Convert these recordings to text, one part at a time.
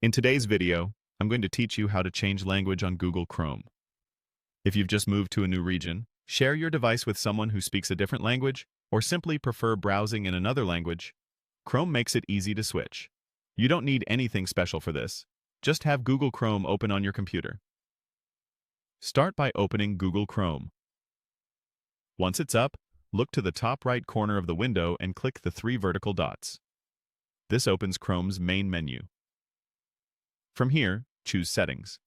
In today's video, I'm going to teach you how to change language on Google Chrome. If you've just moved to a new region, share your device with someone who speaks a different language, or simply prefer browsing in another language, Chrome makes it easy to switch. You don't need anything special for this. Just have Google Chrome open on your computer. Start by opening Google Chrome. Once it's up, look to the top right corner of the window and click the three vertical dots. This opens Chrome's main menu. From here, choose Settings.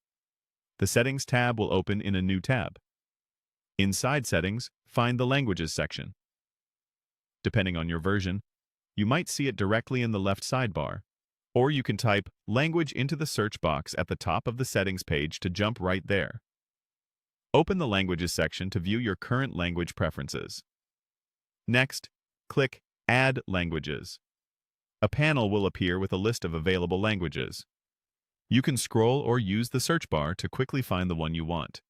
The Settings tab will open in a new tab. Inside Settings, find the Languages section. Depending on your version, you might see it directly in the left sidebar, or you can type Language into the search box at the top of the Settings page to jump right there. Open the Languages section to view your current language preferences. Next, click Add Languages. A panel will appear with a list of available languages. You can scroll or use the search bar to quickly find the one you want.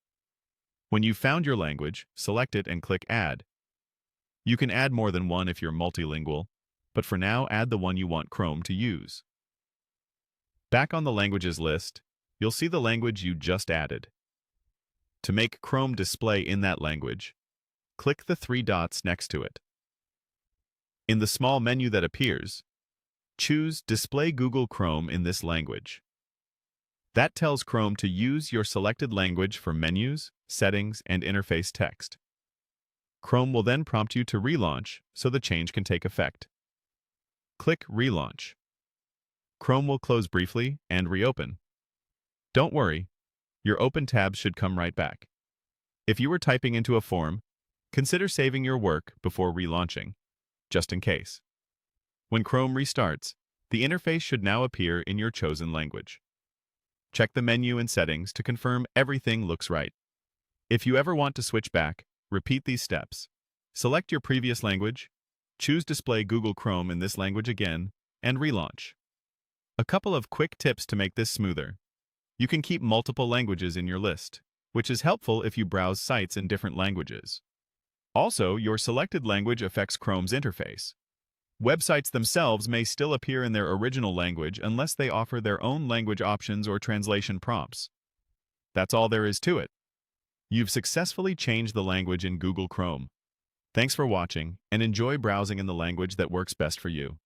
When you've found your language, select it and click Add. You can add more than one if you're multilingual, but for now, add the one you want Chrome to use. Back on the languages list, you'll see the language you just added. To make Chrome display in that language, click the three dots next to it. In the small menu that appears, choose Display Google Chrome in this language. That tells Chrome to use your selected language for menus, settings, and interface text. Chrome will then prompt you to relaunch so the change can take effect. Click Relaunch. Chrome will close briefly and reopen. Don't worry, your open tabs should come right back. If you were typing into a form, consider saving your work before relaunching, just in case. When Chrome restarts, the interface should now appear in your chosen language. Check the menu and settings to confirm everything looks right. If you ever want to switch back, repeat these steps. Select your previous language, choose Display Google Chrome in this language again, and relaunch. A couple of quick tips to make this smoother. You can keep multiple languages in your list, which is helpful if you browse sites in different languages. Also, your selected language affects Chrome's interface. Websites themselves may still appear in their original language unless they offer their own language options or translation prompts. That's all there is to it. You've successfully changed the language in Google Chrome. Thanks for watching, and enjoy browsing in the language that works best for you.